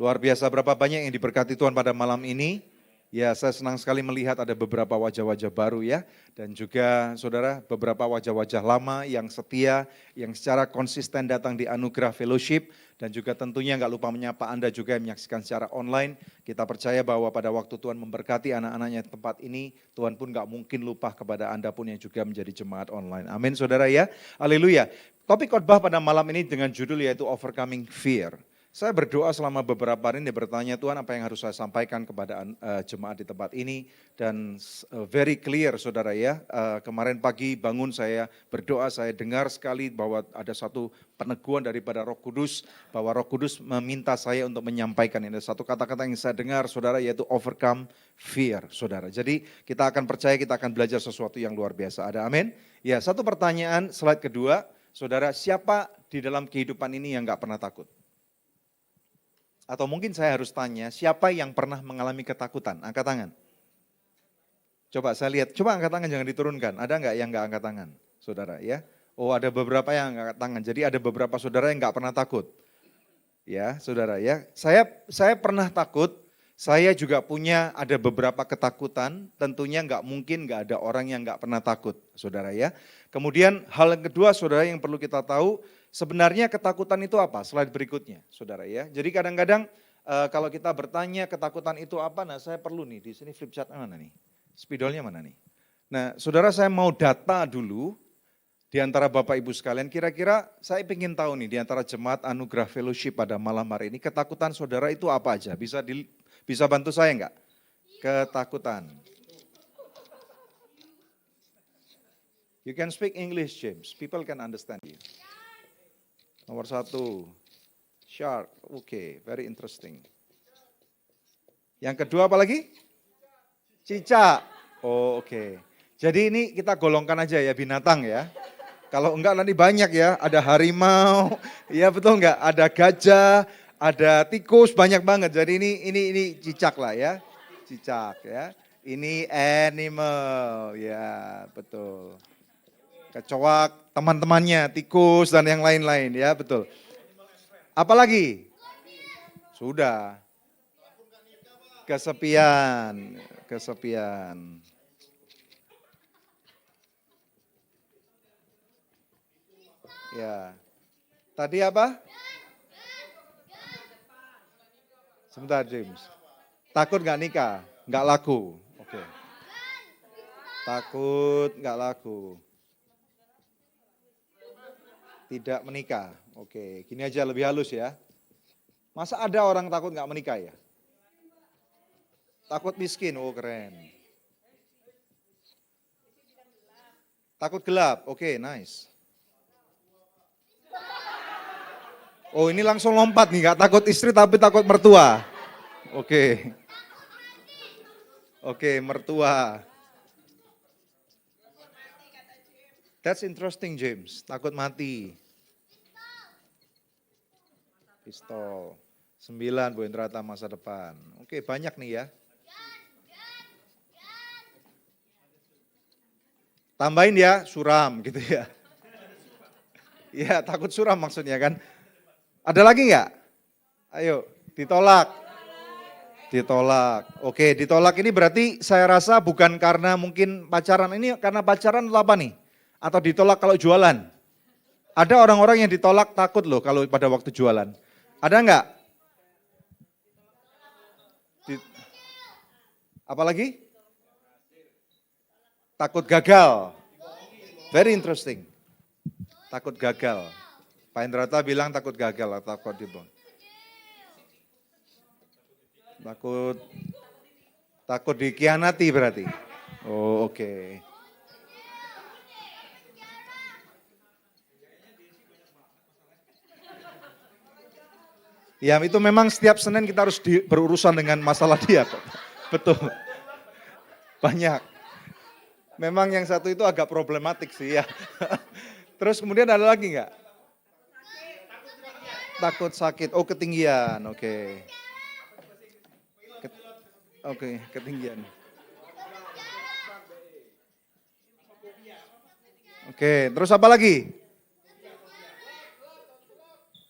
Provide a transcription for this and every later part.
Luar biasa berapa banyak yang diberkati Tuhan pada malam ini. Ya, saya senang sekali melihat ada beberapa wajah-wajah baru ya. Dan juga saudara, beberapa wajah-wajah lama yang setia, yang secara konsisten datang di Anugerah Fellowship. Dan juga tentunya nggak lupa menyapa Anda juga yang menyaksikan secara online. Kita percaya bahwa pada waktu Tuhan memberkati anak-anaknya di tempat ini, Tuhan pun nggak mungkin lupa kepada Anda pun yang juga menjadi jemaat online. Amin saudara ya. Haleluya. Topik khotbah pada malam ini dengan judul yaitu Overcoming Fear. Saya berdoa selama beberapa hari ini bertanya Tuhan apa yang harus saya sampaikan kepada jemaat di tempat ini. Dan very clear saudara ya, kemarin pagi bangun saya berdoa, saya dengar sekali bahwa ada satu peneguhan daripada Roh Kudus. Bahwa Roh Kudus meminta saya untuk menyampaikan ini. Satu kata-kata yang saya dengar saudara yaitu overcome fear saudara. Jadi kita akan percaya kita akan belajar sesuatu yang luar biasa. Ada amin? Ya, satu pertanyaan slide kedua. Saudara, siapa di dalam kehidupan ini yang gak pernah takut? Atau mungkin saya harus tanya, siapa yang pernah mengalami ketakutan? Angkat tangan. Coba saya lihat, coba angkat tangan jangan diturunkan. Ada nggak yang nggak angkat tangan, saudara ya? Oh ada beberapa yang angkat tangan, jadi ada beberapa saudara yang nggak pernah takut. Ya saudara ya, saya pernah takut, saya juga punya ada beberapa ketakutan, tentunya nggak mungkin nggak ada orang yang nggak pernah takut, saudara ya. Kemudian hal yang kedua saudara yang perlu kita tahu, sebenarnya ketakutan itu apa? Slide berikutnya, saudara ya. Jadi kadang-kadang kalau kita bertanya ketakutan itu apa, nah saya perlu nih, di sini flip chart mana nih? Spidolnya mana nih? Nah saudara saya mau data dulu, di antara Bapak Ibu sekalian, kira-kira saya ingin tahu nih, di antara jemaat Anugerah Fellowship pada malam hari ini, ketakutan saudara itu apa aja? Bisa bantu saya enggak? Ketakutan. You can speak English, James. People can understand you. Nomor 1, shark. Oke, very interesting. Yang kedua apa lagi? Cicak. Oh, oke. Jadi ini kita golongkan aja ya binatang ya. Kalau enggak nanti banyak ya, ada harimau, ya betul enggak? Ada gajah, ada tikus, banyak banget. Jadi ini cicak lah ya. Cicak ya. Ini animal, ya betul. Kecoak, teman-temannya, tikus dan yang lain-lain ya betul. Apalagi? Sudah. Kesepian. Ya. Tadi apa? Sebentar James. Takut nggak nikah? Nggak laku. Oke. Takut nggak laku. Tidak menikah. Oke, gini aja lebih halus ya. Masa ada orang takut nggak menikah ya? Takut miskin, oh keren. Takut gelap, oke nice. Oh ini langsung lompat nih, nggak takut istri tapi takut mertua. Oke. Oke, mertua. That's interesting James, takut mati. Pistol. 9 Bu Indrata masa depan. Oke, banyak nih ya. Tambahin ya, suram gitu ya. Ya, takut suram maksudnya kan. Ada lagi nggak? Ayo, ditolak. Ditolak. Oke, ditolak ini berarti saya rasa bukan karena mungkin pacaran. Ini karena pacaran atau apa nih? Atau ditolak kalau jualan? Ada orang-orang yang ditolak takut loh kalau pada waktu jualan. Ada nggak? Apalagi? Takut gagal. Very interesting. Takut gagal. Pak Indrata bilang takut gagal atau takut dibohong. Takut dikhianati berarti. Oh oke. Ya itu memang setiap Senin kita harus berurusan dengan masalah dia kok. Betul. Banyak. Memang yang satu itu agak problematik sih ya. Terus kemudian ada lagi enggak? Takut sakit. Oh ketinggian. Oke. Oke, ketinggian. Oke, terus apa lagi?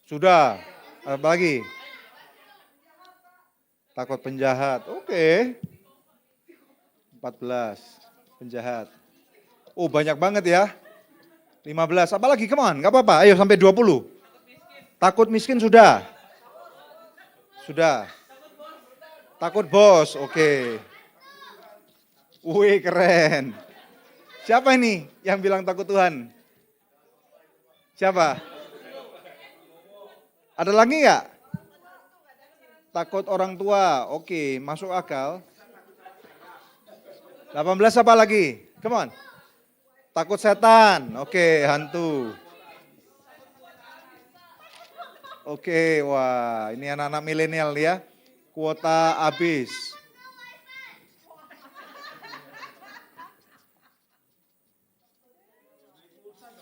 Sudah. Apa lagi? Takut penjahat. Oke. 14. Penjahat. Oh banyak banget ya. 15. Apalagi come on, gak apa-apa. Ayo sampai 20. Takut miskin sudah. Sudah. Takut bos. Oke. Wih keren. Siapa ini yang bilang takut Tuhan? Siapa? Ada lagi nggak? Takut orang tua. Oke, masuk akal. 18 apa lagi? Come on. Takut setan. Oke, hantu. Oke, wah ini anak-anak milenial ya. Kuota habis.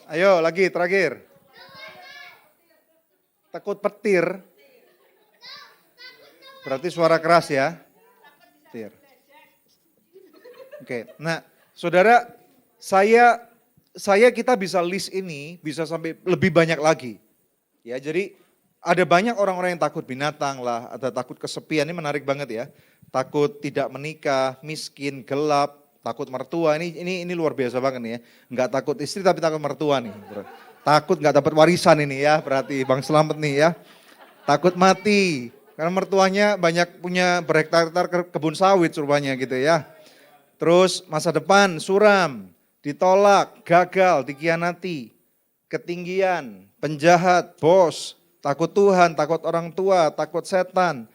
Ayo lagi terakhir. Takut petir. Berarti suara keras ya. Petir. Oke, nah saudara kita bisa list ini bisa sampai lebih banyak lagi. Ya, jadi ada banyak orang-orang yang takut binatang lah, ada takut kesepian, ini menarik banget ya. Takut tidak menikah, miskin, gelap, takut mertua, ini luar biasa banget nih ya. Enggak takut istri tapi takut mertua nih. Takut enggak dapat warisan ini ya, berarti Bang Slamet nih ya. Takut mati, karena mertuanya banyak punya berhektar-hektar kebun sawit rupanya gitu ya. Terus masa depan suram, ditolak, gagal, dikhianati, ketinggian, penjahat, bos, takut Tuhan, takut orang tua, takut setan,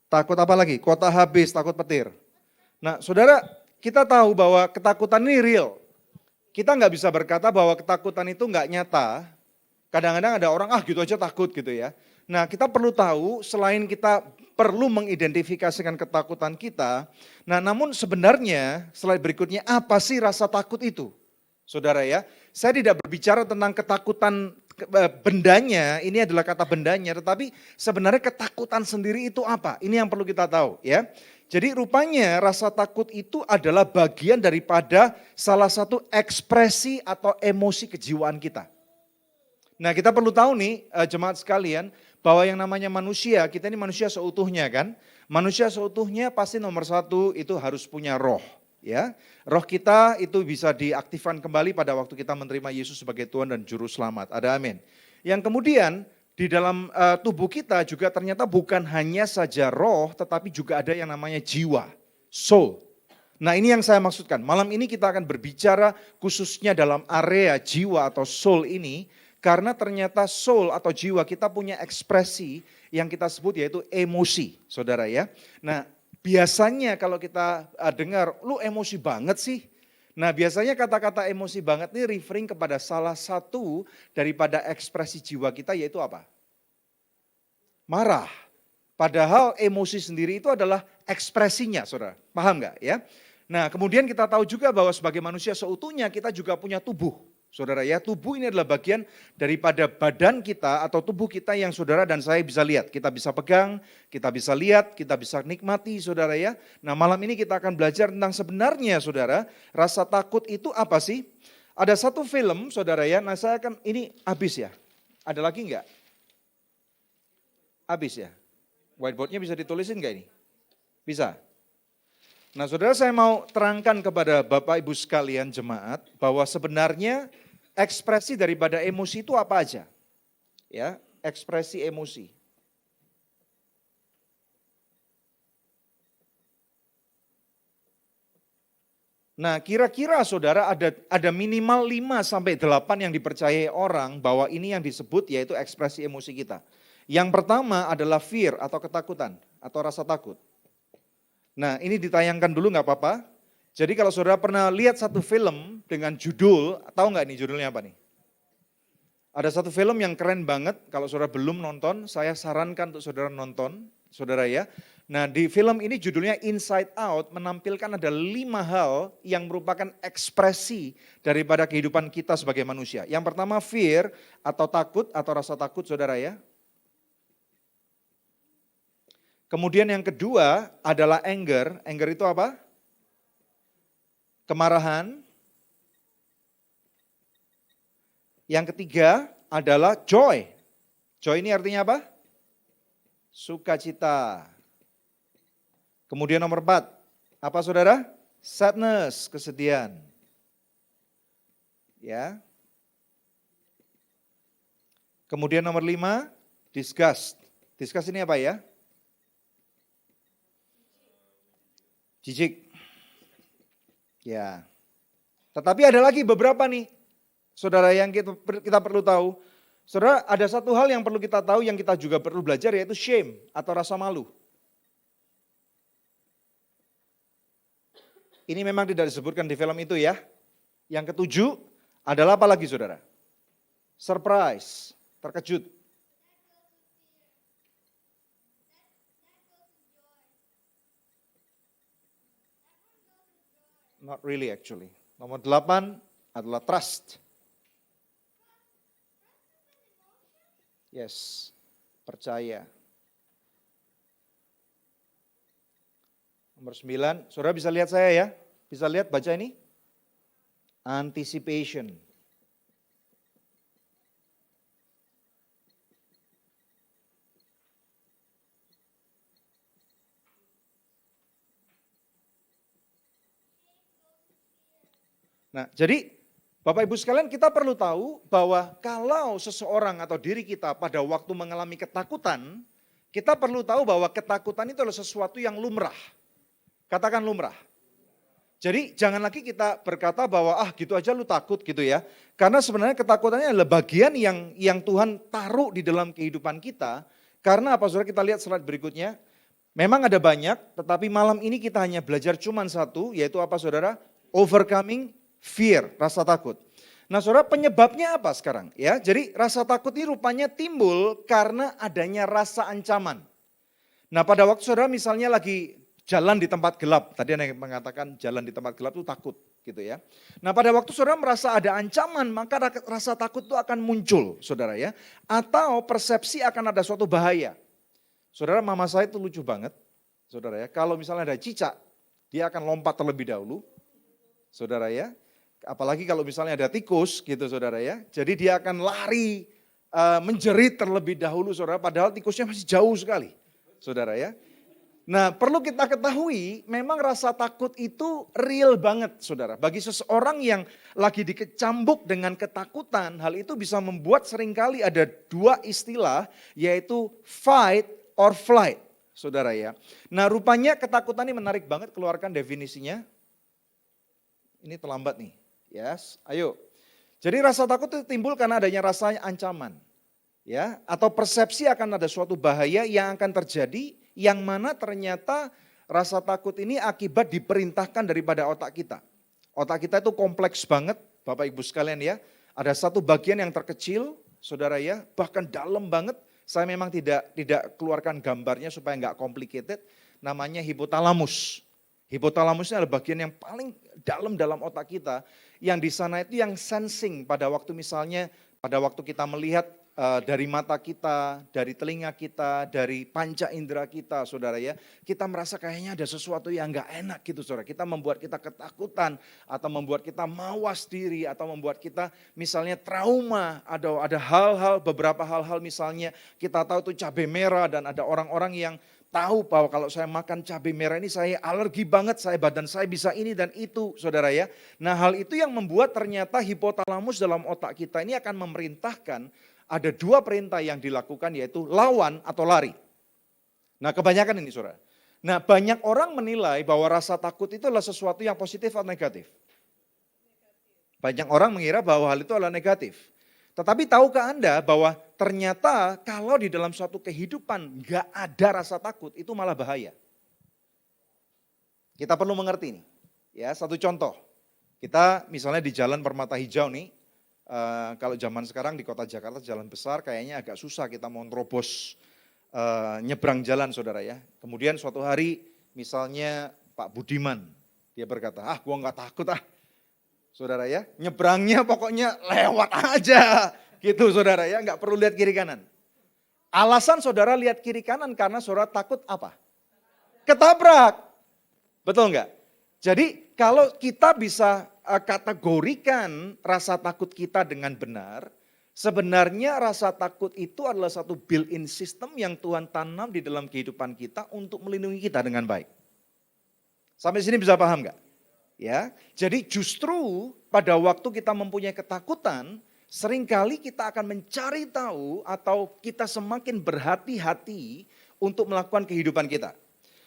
takut apa lagi? Kota habis, takut petir. Nah saudara, kita tahu bahwa ketakutan ini real. Kita nggak bisa berkata bahwa ketakutan itu nggak nyata. Kadang-kadang ada orang, gitu aja takut gitu ya. Nah kita perlu tahu, selain kita perlu mengidentifikasikan ketakutan kita, nah namun sebenarnya slide berikutnya apa sih rasa takut itu? Saudara ya, saya tidak berbicara tentang ketakutan bendanya, ini adalah kata bendanya, tetapi sebenarnya ketakutan sendiri itu apa? Ini yang perlu kita tahu ya. Jadi rupanya rasa takut itu adalah bagian daripada salah satu ekspresi atau emosi kejiwaan kita. Nah kita perlu tahu nih jemaat sekalian, bahwa yang namanya manusia, kita ini manusia seutuhnya kan. Manusia seutuhnya pasti nomor satu itu harus punya roh. Ya, roh kita itu bisa diaktifkan kembali pada waktu kita menerima Yesus sebagai Tuhan dan Juru Selamat. Ada amin. Yang kemudian di dalam tubuh kita juga ternyata bukan hanya saja roh, tetapi juga ada yang namanya jiwa, soul. Nah ini yang saya maksudkan, malam ini kita akan berbicara khususnya dalam area jiwa atau soul ini, karena ternyata soul atau jiwa kita punya ekspresi yang kita sebut yaitu emosi, saudara ya. Nah biasanya kalau kita dengar, lu emosi banget sih. Nah biasanya kata-kata emosi banget ini referring kepada salah satu daripada ekspresi jiwa kita yaitu apa? Marah. Padahal emosi sendiri itu adalah ekspresinya, saudara. Paham nggak ya? Nah kemudian kita tahu juga bahwa sebagai manusia seutuhnya kita juga punya tubuh. Saudara ya, tubuh ini adalah bagian daripada badan kita atau tubuh kita yang saudara dan saya bisa lihat. Kita bisa pegang, kita bisa lihat, kita bisa nikmati saudara ya. Nah malam ini kita akan belajar tentang sebenarnya saudara, rasa takut itu apa sih? Ada satu film saudara ya, nah saya akan, ini habis ya. Ada lagi enggak? Habis ya? Whiteboardnya bisa ditulisin enggak ini? Bisa? Nah saudara saya mau terangkan kepada Bapak Ibu sekalian jemaat bahwa sebenarnya ekspresi daripada emosi itu apa aja? Ya, ekspresi emosi. Nah kira-kira saudara ada minimal 5 sampai 8 yang dipercayai orang bahwa ini yang disebut yaitu ekspresi emosi kita. Yang pertama adalah fear atau ketakutan atau rasa takut. Nah ini ditayangkan dulu nggak apa-apa. Jadi kalau saudara pernah lihat satu film dengan judul, tahu nggak nih judulnya apa nih? Ada satu film yang keren banget, kalau saudara belum nonton, saya sarankan untuk saudara nonton, saudara ya. Nah di film ini judulnya Inside Out, menampilkan ada 5 hal yang merupakan ekspresi daripada kehidupan kita sebagai manusia. Yang pertama fear atau takut atau rasa takut saudara ya. Kemudian yang kedua adalah anger. Anger itu apa? Kemarahan. Yang ketiga adalah joy. Joy ini artinya apa? Sukacita. Kemudian nomor 4, apa saudara? Sadness, kesedihan. Ya. Kemudian nomor 5, disgust. Disgust ini apa ya? Jijik. Ya. Tetapi ada lagi beberapa nih, saudara, yang kita perlu tahu. Saudara, ada satu hal yang perlu kita tahu, yang kita juga perlu belajar, yaitu shame atau rasa malu. Ini memang tidak disebutkan di film itu ya. Yang ketujuh adalah apa lagi saudara? Surprise, terkejut. Not really actually. Nomor 8 adalah trust. Yes, percaya. Nomor 9, saudara bisa lihat saya ya? Bisa lihat, baca ini? Anticipation. Nah, jadi Bapak Ibu sekalian, kita perlu tahu bahwa kalau seseorang atau diri kita pada waktu mengalami ketakutan, kita perlu tahu bahwa ketakutan itu adalah sesuatu yang lumrah. Katakan lumrah. Jadi jangan lagi kita berkata bahwa gitu aja lu takut gitu ya. Karena sebenarnya ketakutannya adalah bagian yang Tuhan taruh di dalam kehidupan kita. Karena apa saudara, kita lihat slide berikutnya. Memang ada banyak, tetapi malam ini kita hanya belajar cuma satu, yaitu apa saudara? Overcoming fear, rasa takut. Nah saudara, penyebabnya apa sekarang? Ya, jadi rasa takut ini rupanya timbul karena adanya rasa ancaman. Nah pada waktu saudara misalnya lagi jalan di tempat gelap, tadi ada yang mengatakan jalan di tempat gelap itu takut gitu ya. Nah pada waktu saudara merasa ada ancaman, maka rasa takut itu akan muncul saudara ya. Atau persepsi akan ada suatu bahaya. Saudara, mama saya itu lucu banget saudara ya. Kalau misalnya ada cicak, dia akan lompat terlebih dahulu saudara ya. Apalagi kalau misalnya ada tikus gitu saudara ya. Jadi dia akan lari menjerit terlebih dahulu saudara. Padahal tikusnya masih jauh sekali saudara ya. Nah perlu kita ketahui memang rasa takut itu real banget saudara. Bagi seseorang yang lagi dikecambuk dengan ketakutan, hal itu bisa membuat seringkali ada dua istilah, yaitu fight or flight saudara ya. Nah rupanya ketakutan ini menarik banget, keluarkan definisinya. Ini terlambat nih. Yes, ayo. Jadi rasa takut itu timbul karena adanya rasa ancaman. Ya, atau persepsi akan ada suatu bahaya yang akan terjadi, yang mana ternyata rasa takut ini akibat diperintahkan daripada otak kita. Otak kita itu kompleks banget, Bapak Ibu sekalian ya. Ada satu bagian yang terkecil, saudara ya, bahkan dalam banget. Saya memang tidak keluarkan gambarnya supaya nggak complicated. Namanya hipotalamus. Hipotalamusnya adalah bagian yang paling dalam otak kita. Yang di sana itu yang sensing pada waktu misalnya, pada waktu kita melihat dari mata kita, dari telinga kita, dari panca indera kita saudara ya. Kita merasa kayaknya ada sesuatu yang gak enak gitu saudara. Kita membuat kita ketakutan atau membuat kita mawas diri atau membuat kita misalnya trauma. Ada hal-hal, beberapa hal-hal misalnya kita tahu itu cabai merah dan ada orang-orang yang tahu bahwa kalau saya makan cabai merah ini saya alergi banget, badan saya bisa ini dan itu saudara ya. Nah hal itu yang membuat ternyata hipotalamus dalam otak kita ini akan memerintahkan, ada dua perintah yang dilakukan yaitu lawan atau lari. Nah kebanyakan ini saudara. Nah banyak orang menilai bahwa rasa takut itu adalah sesuatu yang positif atau negatif. Banyak orang mengira bahwa hal itu adalah negatif. Tetapi tahukah Anda bahwa ternyata kalau di dalam suatu kehidupan gak ada rasa takut, itu malah bahaya. Kita perlu mengerti ini. Ya, satu contoh. Kita misalnya di Jalan Permata Hijau nih, kalau zaman sekarang di kota Jakarta jalan besar kayaknya agak susah kita mau nerobos nyebrang jalan saudara ya. Kemudian suatu hari misalnya Pak Budiman, dia berkata, gua gak takut saudara ya, nyebrangnya pokoknya lewat aja gitu saudara ya, nggak perlu lihat kiri kanan. Alasan saudara lihat kiri kanan karena saudara takut apa? Ketabrak. Betul nggak? Jadi kalau kita bisa kategorikan rasa takut kita dengan benar, sebenarnya rasa takut itu adalah satu built-in system yang Tuhan tanam di dalam kehidupan kita untuk melindungi kita dengan baik. Sampai sini bisa paham nggak? Ya, jadi justru pada waktu kita mempunyai ketakutan, seringkali kita akan mencari tahu atau kita semakin berhati-hati untuk melakukan kehidupan kita.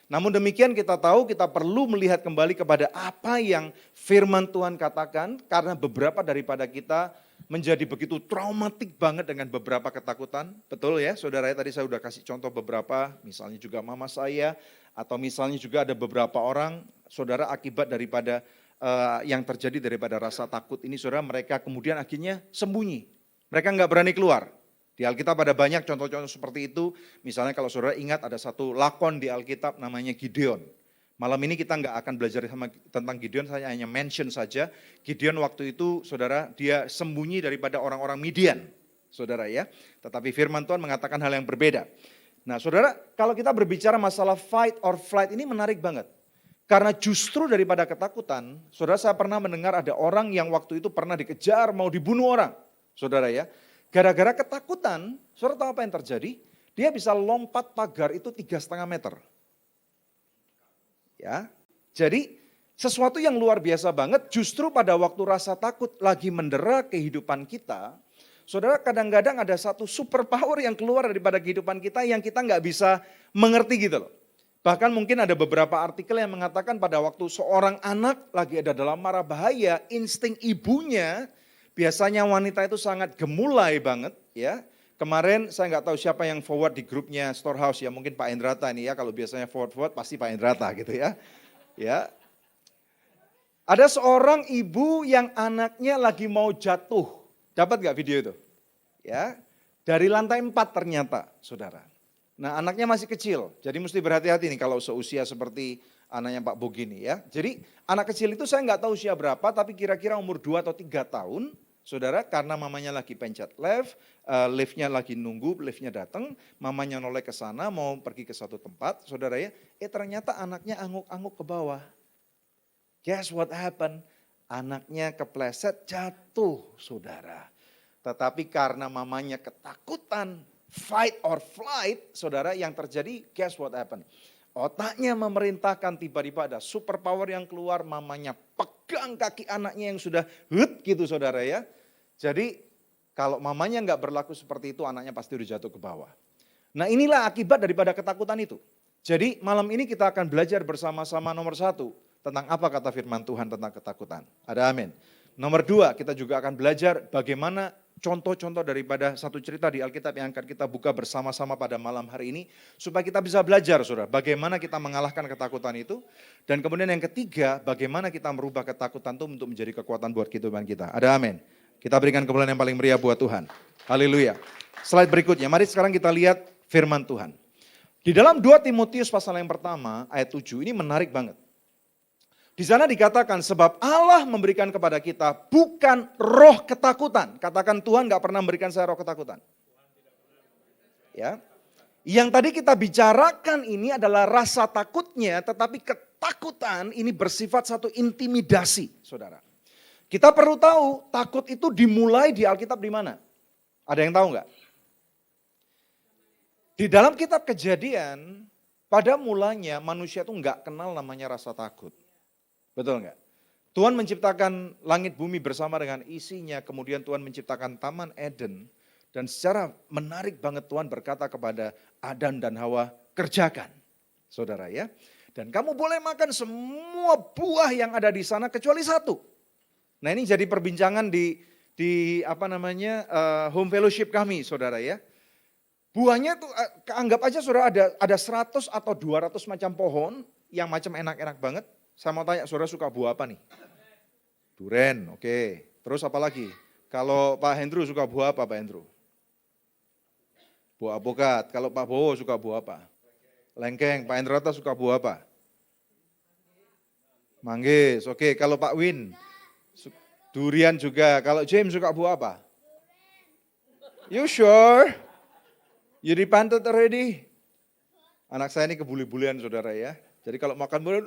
Namun demikian kita tahu kita perlu melihat kembali kepada apa yang firman Tuhan katakan, karena beberapa daripada kita menjadi begitu traumatik banget dengan beberapa ketakutan. Betul ya, saudara ya, tadi saya sudah kasih contoh beberapa, misalnya juga mama saya, atau misalnya juga ada beberapa orang, saudara, akibat daripada yang terjadi daripada rasa takut ini, saudara, mereka kemudian akhirnya sembunyi. Mereka nggak berani keluar. Di Alkitab ada banyak contoh-contoh seperti itu. Misalnya kalau saudara ingat ada satu lakon di Alkitab namanya Gideon. Malam ini kita nggak akan belajar tentang Gideon, saya hanya mention saja. Gideon waktu itu, saudara, dia sembunyi daripada orang-orang Midian, saudara ya. Tetapi firman Tuhan mengatakan hal yang berbeda. Nah saudara, kalau kita berbicara masalah fight or flight ini menarik banget. Karena justru daripada ketakutan, saudara, saya pernah mendengar ada orang yang waktu itu pernah dikejar, mau dibunuh orang, saudara ya. Gara-gara ketakutan, saudara tahu apa yang terjadi? Dia bisa lompat pagar itu 3,5 meter. Ya, jadi sesuatu yang luar biasa banget, justru pada waktu rasa takut lagi mendera kehidupan kita, saudara, kadang-kadang ada satu super power yang keluar daripada kehidupan kita yang kita nggak bisa mengerti gitu loh. Bahkan mungkin ada beberapa artikel yang mengatakan pada waktu seorang anak lagi ada dalam mara bahaya, insting ibunya, biasanya wanita itu sangat gemulai banget ya. Kemarin saya nggak tahu siapa yang forward di grupnya Storehouse ya, mungkin Pak Endrata ini ya, kalau biasanya forward pasti Pak Endrata gitu ya. Ya. Ada seorang ibu yang anaknya lagi mau jatuh. Dapat nggak video itu? Ya. Dari lantai 4 ternyata, saudara. Nah anaknya masih kecil, jadi mesti berhati-hati nih kalau seusia seperti anaknya Pak Bogi nih ya. Jadi anak kecil itu saya nggak tahu usia berapa, tapi kira-kira umur 2 atau 3 tahun. Saudara, karena mamanya lagi pencet liftnya lagi nunggu, liftnya datang, mamanya noleh ke sana, mau pergi ke satu tempat, saudara ya, ternyata anaknya angguk-angguk ke bawah. Guess what happened? Anaknya kepleset, jatuh, saudara. Tetapi karena mamanya ketakutan, fight or flight, saudara, yang terjadi, guess what happened? Otaknya memerintahkan, tiba-tiba ada super power yang keluar, mamanya pegang kaki anaknya yang sudah gitu saudara ya. Jadi kalau mamanya nggak berlaku seperti itu, anaknya pasti udah jatuh ke bawah. Nah inilah akibat daripada ketakutan itu. Jadi malam ini kita akan belajar bersama-sama nomor 1, tentang apa kata firman Tuhan tentang ketakutan. Ada amin. Nomor 2, kita juga akan belajar bagaimana contoh-contoh daripada satu cerita di Alkitab yang akan kita buka bersama-sama pada malam hari ini. Supaya kita bisa belajar saudara, bagaimana kita mengalahkan ketakutan itu. Dan kemudian yang ketiga, bagaimana kita merubah ketakutan itu untuk menjadi kekuatan buat kehidupan kita. Ada amin. Kita berikan kemuliaan yang paling meriah buat Tuhan. Haleluya. Slide berikutnya, mari sekarang kita lihat firman Tuhan. Di dalam 2 Timotius pasal yang pertama, ayat 7, ini menarik banget. Di sana dikatakan sebab Allah memberikan kepada kita bukan roh ketakutan. Katakan Tuhan gak pernah memberikan saya roh ketakutan. Ya, yang tadi kita bicarakan ini adalah rasa takutnya, tetapi ketakutan ini bersifat satu intimidasi, saudara. Kita perlu tahu takut itu dimulai di Alkitab di mana? Ada yang tahu nggak? Di dalam kitab Kejadian, pada mulanya manusia itu nggak kenal namanya rasa takut. Betul nggak? Tuhan menciptakan langit bumi bersama dengan isinya, kemudian Tuhan menciptakan Taman Eden, dan secara menarik banget Tuhan berkata kepada Adam dan Hawa, kerjakan, saudara ya. Dan kamu boleh makan semua buah yang ada di sana kecuali satu. Nah ini jadi perbincangan di home fellowship kami, saudara ya. Buahnya tuh anggap aja saudara ada 100 atau 200 macam pohon yang macam enak-enak banget. Saya mau tanya, saudara suka buah apa nih? Duren, oke. Terus apa lagi? Kalau Pak Hendro suka buah apa Pak Hendro? Buah alpukat. Kalau Pak Bowo suka buah apa? Lengkeng. Pak Hendrata suka buah apa? Manggis, oke. Kalau Pak Win? Durian juga. Kalau James suka buah apa? You sure? You repented already? Anak saya ini kebuli-bulian saudara ya. Jadi kalau makan durian,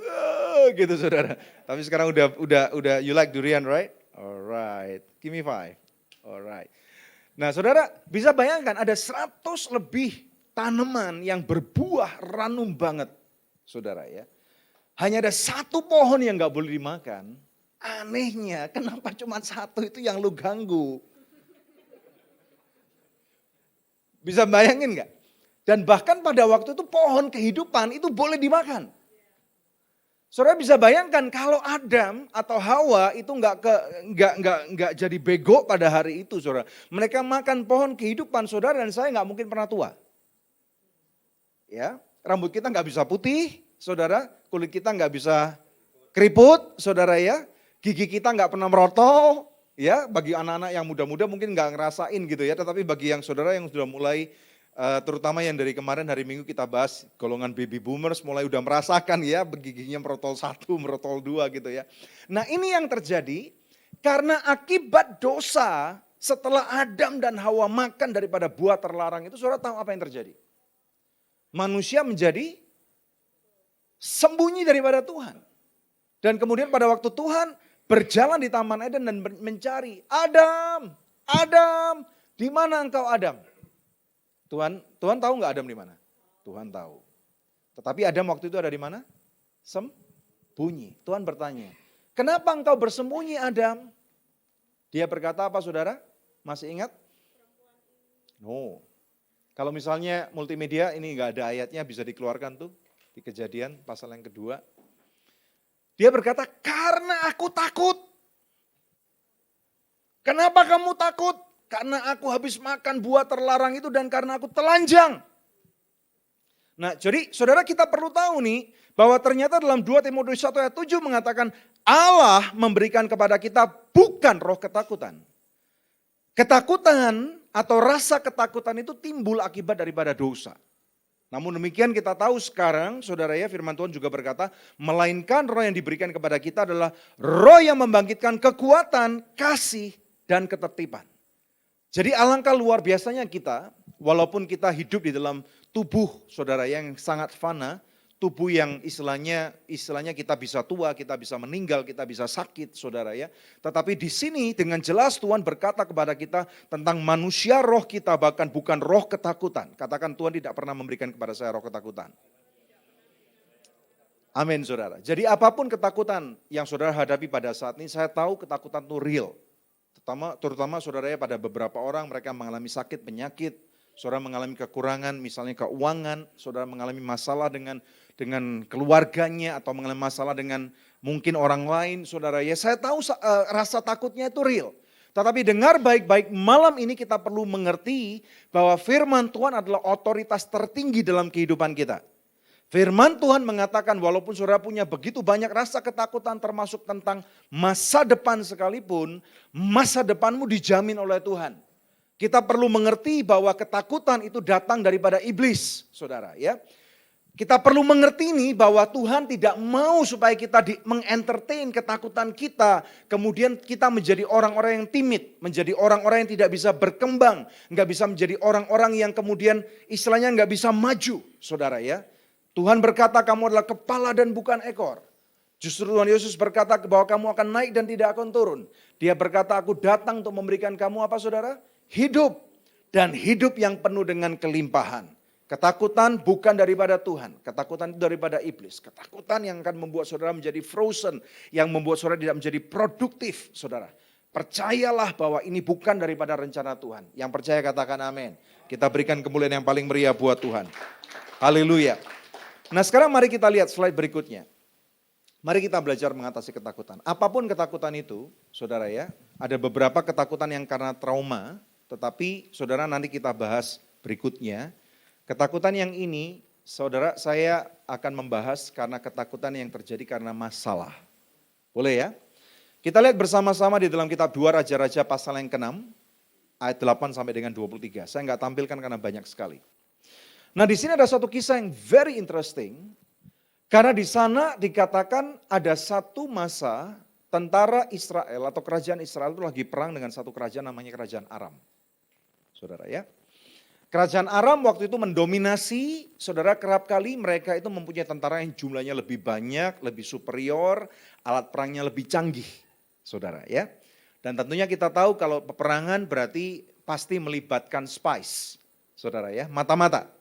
gitu saudara. Tapi sekarang udah you like durian, right? Alright, give me 5. Alright. Nah saudara bisa bayangkan ada 100 lebih tanaman yang berbuah ranum banget, saudara ya. Hanya ada satu pohon yang gak boleh dimakan. Anehnya, kenapa cuma satu itu yang lu ganggu? Bisa bayangin gak? Dan bahkan pada waktu itu pohon kehidupan itu boleh dimakan. Saudara bisa bayangkan kalau Adam atau Hawa itu nggak jadi bego pada hari itu, saudara. Mereka makan pohon kehidupan, saudara, dan saya nggak mungkin pernah tua. Ya, rambut kita nggak bisa putih, saudara. Kulit kita nggak bisa keriput, saudara ya. Gigi kita nggak pernah merotol, ya. Bagi anak-anak yang muda-muda mungkin nggak ngerasain gitu ya. Tetapi bagi yang saudara yang sudah mulai terutama yang dari kemarin hari Minggu kita bahas golongan baby boomers mulai udah merasakan ya giginya merotol 1, merotol 2 gitu ya. Nah ini yang terjadi karena akibat dosa setelah Adam dan Hawa makan daripada buah terlarang itu, saudara tahu apa yang terjadi? Manusia menjadi sembunyi daripada Tuhan. Dan kemudian pada waktu Tuhan berjalan di Taman Eden dan mencari, Adam, Adam, di mana engkau Adam? Tuhan tahu nggak Adam di mana? Tuhan tahu. Tetapi Adam waktu itu ada di mana? Sembunyi. Tuhan bertanya, kenapa engkau bersembunyi Adam? Dia berkata apa saudara? Masih ingat? No. Kalau misalnya multimedia ini nggak ada ayatnya bisa dikeluarkan tuh di Kejadian pasal yang kedua. Dia berkata, karena aku takut. Kenapa kamu takut? Karena aku habis makan buah terlarang itu dan karena aku telanjang. Nah jadi saudara kita perlu tahu nih bahwa ternyata dalam 2 Timotius 1 ayat 7 mengatakan Allah memberikan kepada kita bukan roh ketakutan. Ketakutan atau rasa ketakutan itu timbul akibat daripada dosa. Namun demikian kita tahu sekarang saudara ya firman Tuhan juga berkata melainkan roh yang diberikan kepada kita adalah roh yang membangkitkan kekuatan, kasih dan ketertiban. Jadi alangkah luar biasanya kita, walaupun kita hidup di dalam tubuh saudara yang sangat fana, tubuh yang istilahnya kita bisa tua, kita bisa meninggal, kita bisa sakit saudara ya. Tetapi di sini dengan jelas Tuhan berkata kepada kita tentang manusia roh kita bahkan bukan roh ketakutan. Katakan Tuhan tidak pernah memberikan kepada saya roh ketakutan. Amin saudara. Jadi apapun ketakutan yang saudara hadapi pada saat ini, saya tahu ketakutan itu real. Terutama saudara ya pada beberapa orang mereka mengalami sakit, penyakit, saudara mengalami kekurangan misalnya keuangan, saudara mengalami masalah dengan keluarganya atau mengalami masalah dengan mungkin orang lain saudara ya. Saya tahu rasa takutnya itu real. Tetapi dengar baik-baik malam ini kita perlu mengerti bahwa firman Tuhan adalah otoritas tertinggi dalam kehidupan kita. Firman Tuhan mengatakan walaupun saudara punya begitu banyak rasa ketakutan termasuk tentang masa depan sekalipun, masa depanmu dijamin oleh Tuhan. Kita perlu mengerti bahwa ketakutan itu datang daripada iblis, saudara ya. Kita perlu mengerti nih bahwa Tuhan tidak mau supaya kita mengentertain ketakutan kita. Kemudian kita menjadi orang-orang yang timid, menjadi orang-orang yang tidak bisa berkembang. Nggak bisa menjadi orang-orang yang kemudian istilahnya nggak bisa maju, saudara ya. Tuhan berkata kamu adalah kepala dan bukan ekor. Justru Tuhan Yesus berkata bahwa kamu akan naik dan tidak akan turun. Dia berkata aku datang untuk memberikan kamu apa saudara? Hidup. Dan hidup yang penuh dengan kelimpahan. Ketakutan bukan daripada Tuhan. Ketakutan itu daripada iblis. Ketakutan yang akan membuat saudara menjadi frozen. Yang membuat saudara tidak menjadi produktif saudara. Percayalah bahwa ini bukan daripada rencana Tuhan. Yang percaya katakan amin. Kita berikan kemuliaan yang paling meriah buat Tuhan. Haleluya. Nah sekarang mari kita lihat slide berikutnya. Mari kita belajar mengatasi ketakutan. Apapun ketakutan itu, saudara ya, ada beberapa ketakutan yang karena trauma, tetapi saudara nanti kita bahas berikutnya. Ketakutan yang ini, saudara saya akan membahas karena ketakutan yang terjadi karena masalah. Boleh ya? Kita lihat bersama-sama di dalam kitab 2 Raja-Raja pasal yang ke-6, ayat 8 sampai dengan 23. Saya nggak tampilkan karena banyak sekali. Nah di sini ada satu kisah yang very interesting, karena di sana dikatakan ada satu masa tentara Israel atau kerajaan Israel itu lagi perang dengan satu kerajaan namanya kerajaan Aram. Saudara ya, kerajaan Aram waktu itu mendominasi, saudara kerap kali mereka itu mempunyai tentara yang jumlahnya lebih banyak, lebih superior, alat perangnya lebih canggih, saudara ya. Dan tentunya kita tahu kalau peperangan berarti pasti melibatkan spies, saudara ya, mata-mata.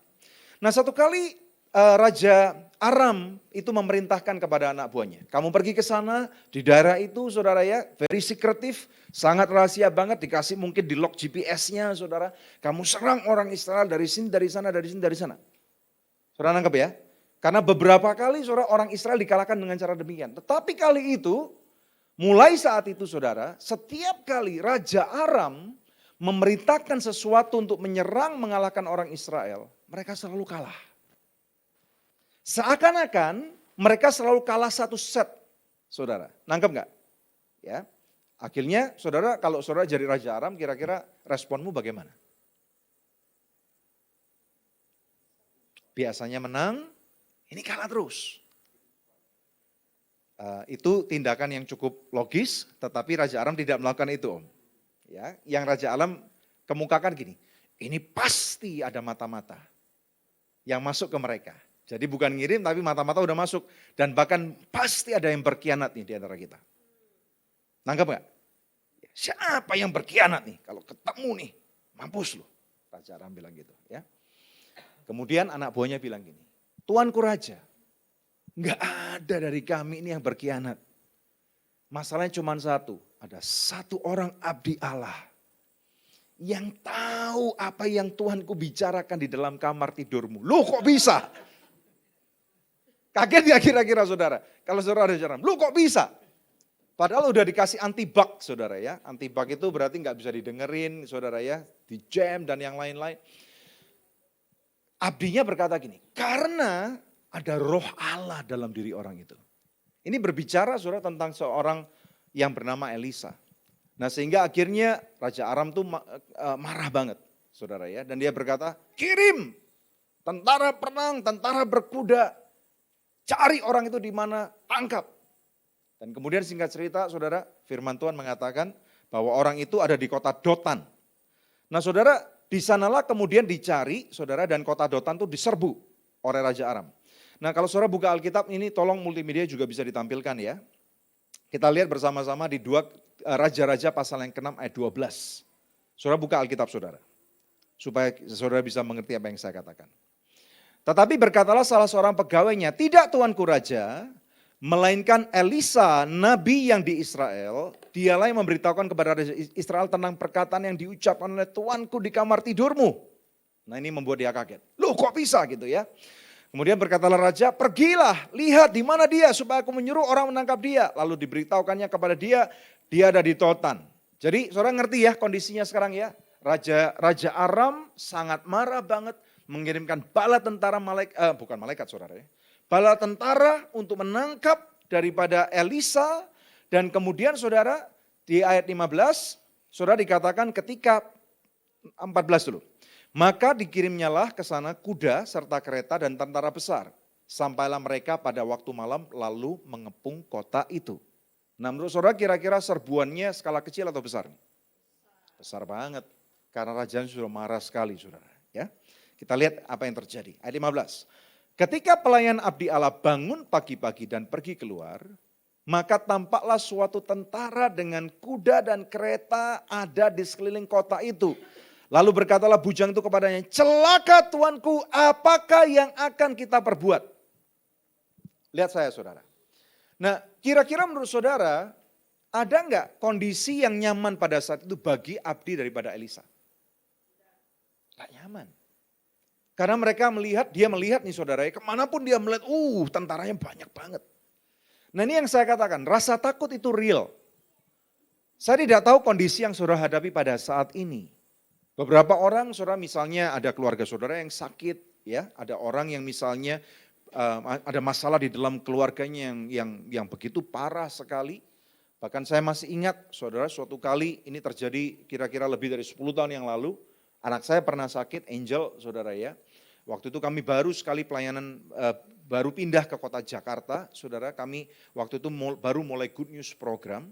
Nah satu kali Raja Aram itu memerintahkan kepada anak buahnya. Kamu pergi ke sana, di daerah itu saudara ya, very secretive, sangat rahasia banget, dikasih mungkin di log GPS-nya saudara. Kamu serang orang Israel dari sini, dari sana, dari sini, dari sana. Saudara nangkep ya? Karena beberapa kali saudara orang Israel dikalahkan dengan cara demikian. Tetapi kali itu, mulai saat itu saudara, setiap kali Raja Aram memerintahkan sesuatu untuk menyerang mengalahkan orang Israel, mereka selalu kalah. Seakan-akan mereka selalu kalah satu set, saudara. Nangkep nggak? Ya. Akhirnya saudara, kalau saudara jadi Raja Aram, kira-kira responmu bagaimana? Biasanya menang, ini kalah terus. Itu tindakan yang cukup logis, tetapi Raja Aram tidak melakukan itu, Om. Ya, yang Raja Aram kemukakan gini, ini pasti ada mata-mata yang masuk ke mereka. Jadi bukan ngirim tapi mata-mata udah masuk. Dan bahkan pasti ada yang berkhianat nih di antara kita. Nangkep gak? Siapa yang berkhianat nih? Kalau ketemu nih, mampus lu. Raja Aram bilang gitu ya. Kemudian anak buahnya bilang gini, Tuanku Raja, gak ada dari kami ini yang berkhianat. Masalahnya cuma satu, ada satu orang abdi Allah yang tahu apa yang Tuanku bicarakan di dalam kamar tidurmu. Lu kok bisa? Kaget ya kira-kira saudara? Kalau saudara ada cara, lu kok bisa? Padahal udah dikasih anti-bug saudara ya. Anti-bug itu berarti nggak bisa didengerin saudara ya. Di jam dan yang lain-lain. Abdinya berkata gini, karena ada roh Allah dalam diri orang itu. Ini berbicara saudara tentang seorang yang bernama Elisa. Nah sehingga akhirnya Raja Aram tuh marah banget saudara ya. Dan dia berkata, kirim tentara perang, tentara berkuda. Cari orang itu di mana, tangkap. Dan kemudian singkat cerita saudara, firman Tuhan mengatakan bahwa orang itu ada di kota Dotan. Nah saudara, di sanalah kemudian dicari saudara dan kota Dotan itu diserbu oleh Raja Aram. Nah kalau saudara buka Alkitab ini tolong multimedia juga bisa ditampilkan ya. Kita lihat bersama-sama di Raja-Raja pasal yang ke-6 ayat 12. Saudara buka Alkitab saudara. Supaya saudara bisa mengerti apa yang saya katakan. Tetapi berkatalah salah seorang pegawainya, tidak Tuanku Raja, melainkan Elisa, nabi yang di Israel, dialah yang memberitahukan kepada Raja Israel tentang perkataan yang diucapkan oleh Tuanku di kamar tidurmu. Nah ini membuat dia kaget. Loh kok bisa gitu ya. Kemudian berkatalah Raja, pergilah, lihat di mana dia supaya aku menyuruh orang menangkap dia. Lalu diberitahukannya kepada dia, dia ada di Dotan. Jadi saudara ngerti ya kondisinya sekarang ya. Raja Aram sangat marah banget. Mengirimkan bala tentara bukan malaikat saudara ya. Bala tentara untuk menangkap daripada Elisa. Dan kemudian saudara di ayat 15, saudara dikatakan ketika 14 dulu. Maka dikirimnyalah ke sana kuda serta kereta dan tentara besar. Sampailah mereka pada waktu malam lalu mengepung kota itu. Nah menurut saudara kira-kira serbuannya skala kecil atau besar? Besar banget. Karena raja sudah marah sekali saudara ya. Kita lihat apa yang terjadi. Ayat 15. Ketika pelayan abdi Allah bangun pagi-pagi dan pergi keluar, maka tampaklah suatu tentara dengan kuda dan kereta ada di sekeliling kota itu. Lalu berkatalah bujang itu kepadanya, celaka tuanku, apakah yang akan kita perbuat? Lihat saya saudara. Nah kira-kira menurut saudara, ada enggak kondisi yang nyaman pada saat itu bagi abdi daripada Elisa? Enggak nyaman. Karena mereka dia melihat nih saudara, kemanapun dia melihat, tentaranya banyak banget. Nah ini yang saya katakan, rasa takut itu real. Saya tidak tahu kondisi yang saudara hadapi pada saat ini. Beberapa orang saudara misalnya ada keluarga saudara yang sakit, ya, ada orang yang misalnya ada masalah di dalam keluarganya yang begitu parah sekali. Bahkan saya masih ingat saudara suatu kali ini terjadi kira-kira lebih dari 10 tahun yang lalu. Anak saya pernah sakit, Angel saudara ya. Waktu itu kami baru sekali pelayanan, baru pindah ke kota Jakarta. Saudara kami waktu itu baru mulai Good News program.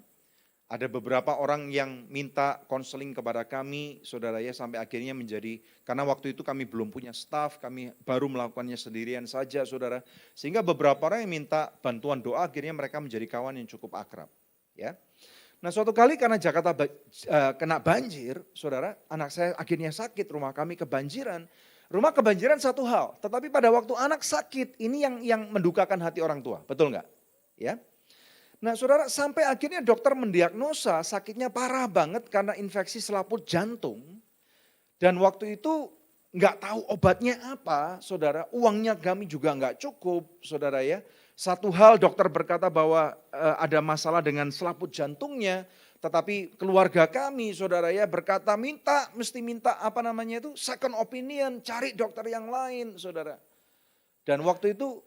Ada beberapa orang yang minta konseling kepada kami saudara ya. Sampai akhirnya menjadi, karena waktu itu kami belum punya staff, kami baru melakukannya sendirian saja saudara. Sehingga beberapa orang yang minta bantuan doa akhirnya mereka menjadi kawan yang cukup akrab. Ya. Nah suatu kali karena Jakarta kena banjir, saudara, anak saya akhirnya sakit, rumah kami kebanjiran. Rumah kebanjiran satu hal, tetapi pada waktu anak sakit, ini yang mendukakan hati orang tua, betul nggak? Ya. Nah saudara, sampai akhirnya dokter mendiagnosa sakitnya parah banget karena infeksi selaput jantung. Dan waktu itu nggak tahu obatnya apa, saudara, uangnya kami juga nggak cukup, saudara ya. Satu hal dokter berkata bahwa ada masalah dengan selaput jantungnya, tetapi keluarga kami, saudara ya, berkata mesti minta apa namanya itu, second opinion, cari dokter yang lain, saudara. Dan waktu itu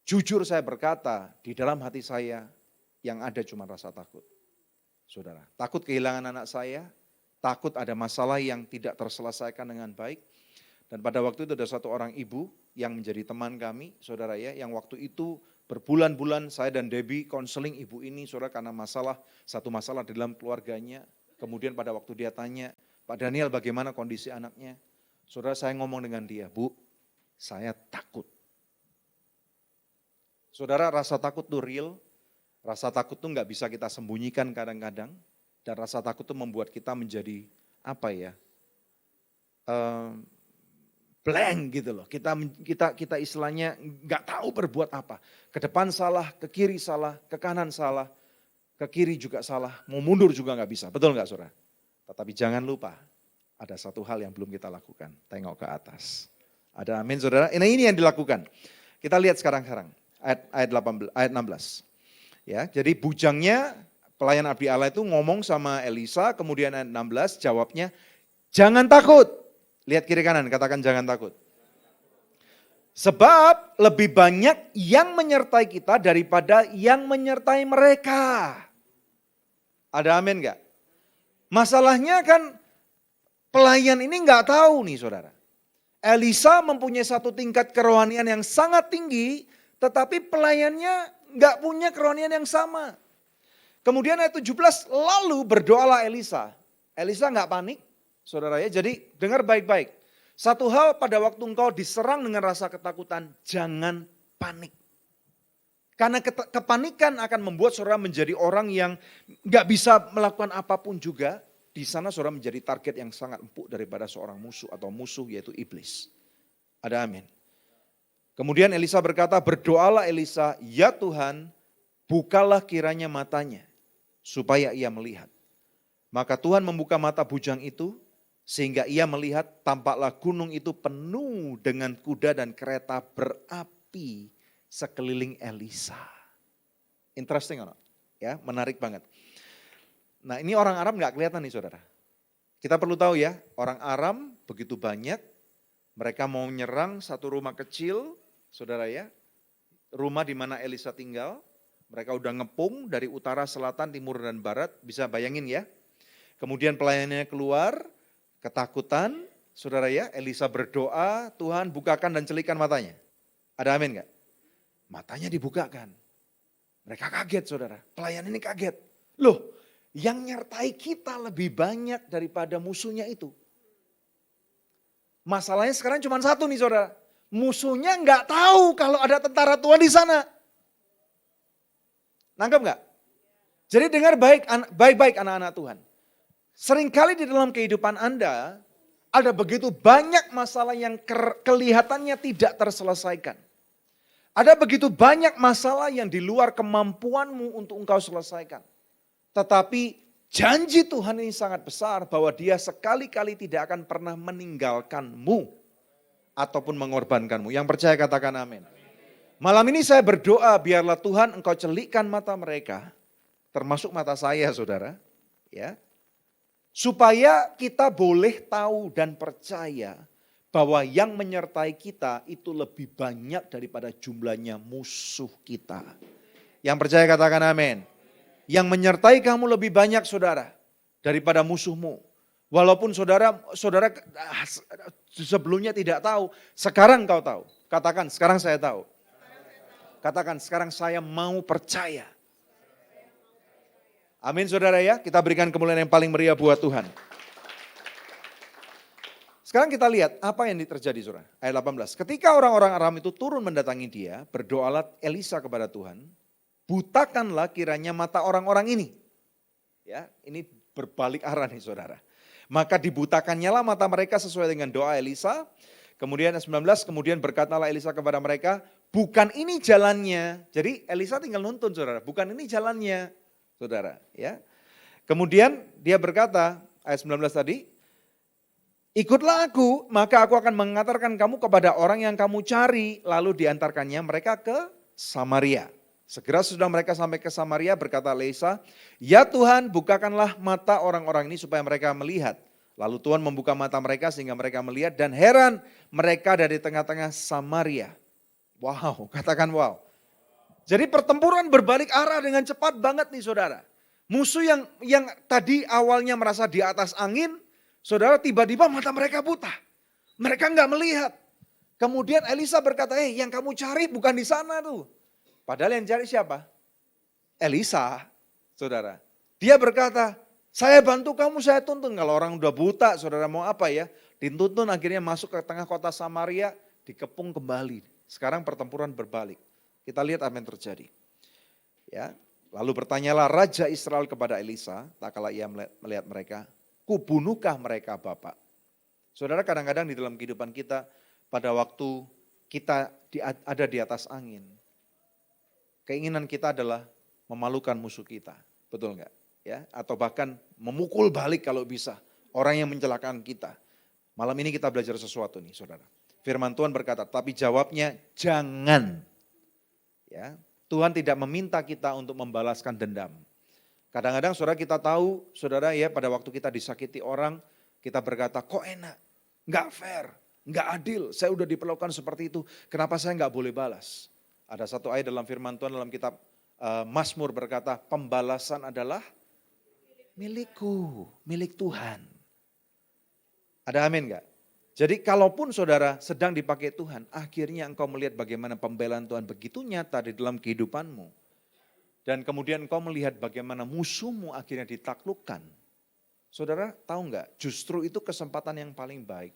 jujur saya berkata, di dalam hati saya yang ada cuma rasa takut. Saudara, takut kehilangan anak saya, takut ada masalah yang tidak terselesaikan dengan baik. Dan pada waktu itu ada satu orang ibu yang menjadi teman kami, saudara ya, yang waktu itu berbulan-bulan saya dan Debbie konseling ibu ini, saudara, karena satu masalah di dalam keluarganya. Kemudian pada waktu dia tanya, Pak Daniel bagaimana kondisi anaknya? Saudara, saya ngomong dengan dia, Bu, saya takut. Saudara, rasa takut itu real, rasa takut itu nggak bisa kita sembunyikan kadang-kadang, dan rasa takut itu membuat kita menjadi apa ya? Blank gitu loh, kita istilahnya nggak tahu berbuat apa. Ke depan salah, ke kiri salah, ke kanan salah, ke kiri juga salah, mau mundur juga nggak bisa, betul nggak saudara? Tetapi jangan lupa, ada satu hal yang belum kita lakukan, tengok ke atas. Ada amin saudara, ini yang dilakukan. Kita lihat sekarang ayat 16. Ya, jadi bujangnya pelayan abdi Allah itu ngomong sama Elisa, kemudian ayat 16 jawabnya, jangan takut. Lihat kiri kanan, katakan jangan takut. Sebab lebih banyak yang menyertai kita daripada yang menyertai mereka. Ada amin enggak? Masalahnya kan pelayan ini enggak tahu nih saudara. Elisa mempunyai satu tingkat kerohanian yang sangat tinggi, tetapi pelayannya enggak punya kerohanian yang sama. Kemudian ayat 17, lalu berdoalah Elisa. Elisa enggak panik. Saudara ya, jadi dengar baik-baik. Satu hal pada waktu engkau diserang dengan rasa ketakutan, jangan panik. Karena kepanikan akan membuat saudara menjadi orang yang gak bisa melakukan apapun juga. Di sana saudara menjadi target yang sangat empuk daripada seorang musuh atau musuh yaitu iblis. Ada amin. Kemudian Elisa berkata, berdoalah Elisa, ya Tuhan, bukalah kiranya matanya supaya ia melihat. Maka Tuhan membuka mata bujang itu, sehingga ia melihat tampaklah gunung itu penuh dengan kuda dan kereta berapi sekeliling Elisa. Interesting, ya, menarik banget. Nah ini orang Aram gak kelihatan nih saudara. Kita perlu tahu ya, orang Aram begitu banyak, mereka mau nyerang satu rumah kecil, saudara ya, rumah di mana Elisa tinggal, mereka udah ngepung dari utara, selatan, timur, dan barat, bisa bayangin ya. Kemudian pelayannya keluar, ketakutan, saudara ya, Elisa berdoa, Tuhan bukakan dan celikan matanya. Ada amin gak? Matanya dibukakan. Mereka kaget saudara, pelayan ini kaget. Loh, yang nyertai kita lebih banyak daripada musuhnya itu. Masalahnya sekarang cuma satu nih saudara, musuhnya gak tahu kalau ada tentara Tuhan di sana. Nangkep gak? Jadi dengar baik-baik anak-anak Tuhan. Seringkali di dalam kehidupan Anda, ada begitu banyak masalah yang kelihatannya tidak terselesaikan. Ada begitu banyak masalah yang di luar kemampuanmu untuk engkau selesaikan. Tetapi janji Tuhan ini sangat besar bahwa Dia sekali-kali tidak akan pernah meninggalkanmu ataupun mengorbankanmu. Yang percaya katakan amin. Malam ini saya berdoa biarlah Tuhan engkau celikkan mata mereka, termasuk mata saya saudara, ya. Supaya kita boleh tahu dan percaya bahwa yang menyertai kita itu lebih banyak daripada jumlahnya musuh kita. Yang percaya katakan amin. Yang menyertai kamu lebih banyak saudara daripada musuhmu. Walaupun saudara sebelumnya tidak tahu, sekarang kau tahu. Katakan sekarang saya tahu. Katakan sekarang saya mau percaya. Amin saudara ya, kita berikan kemuliaan yang paling meriah buat Tuhan. Sekarang kita lihat apa yang terjadi saudara. Ayat 18, ketika orang-orang Aram itu turun mendatangi dia, berdoalah Elisa kepada Tuhan, butakanlah kiranya mata orang-orang ini. Ya, ini berbalik arah nih saudara. Maka dibutakannya lah mata mereka sesuai dengan doa Elisa. Kemudian ayat 19, kemudian berkatalah Elisa kepada mereka, bukan ini jalannya. Jadi Elisa tinggal nuntun saudara, bukan ini jalannya saudara. Ya. Kemudian dia berkata, ayat 19 tadi, ikutlah aku, maka aku akan mengantarkan kamu kepada orang yang kamu cari. Lalu diantarkannya mereka ke Samaria. Segera sudah mereka sampai ke Samaria, berkata Elisa, ya Tuhan bukakanlah mata orang-orang ini supaya mereka melihat. Lalu Tuhan membuka mata mereka sehingga mereka melihat dan heran mereka dari tengah-tengah Samaria. Wow, katakan wow. Jadi pertempuran berbalik arah dengan cepat banget nih saudara. Musuh yang tadi awalnya merasa di atas angin, saudara tiba-tiba mata mereka buta. Mereka enggak melihat. Kemudian Elisa berkata, yang kamu cari bukan di sana tuh. Padahal yang cari siapa? Elisa, saudara. Dia berkata, saya bantu kamu, saya tuntun. Kalau orang udah buta, saudara mau apa ya? Dituntun akhirnya masuk ke tengah kota Samaria, dikepung kembali. Sekarang pertempuran berbalik. Kita lihat apa yang terjadi. Ya, lalu bertanyalah Raja Israel kepada Elisa, tak kala ia melihat mereka, kubunuhkah mereka Bapak? Saudara, kadang-kadang di dalam kehidupan kita, pada waktu kita ada di atas angin, keinginan kita adalah memalukan musuh kita, betul enggak? Ya, atau bahkan memukul balik kalau bisa orang yang mencelakakan kita. Malam ini kita belajar sesuatu nih saudara. Firman Tuhan berkata, tapi jawabnya jangan. Ya, Tuhan tidak meminta kita untuk membalaskan dendam. Kadang-kadang saudara kita tahu, saudara ya pada waktu kita disakiti orang, kita berkata kok enak, enggak fair, enggak adil, saya udah diperlakukan seperti itu, kenapa saya enggak boleh balas? Ada satu ayat dalam firman Tuhan dalam kitab Mazmur berkata, pembalasan adalah milikku, milik Tuhan. Ada amin enggak? Jadi kalaupun saudara sedang dipakai Tuhan, akhirnya engkau melihat bagaimana pembelaan Tuhan begitu nyata di dalam kehidupanmu. Dan kemudian engkau melihat bagaimana musuhmu akhirnya ditaklukkan. Saudara tahu enggak, justru itu kesempatan yang paling baik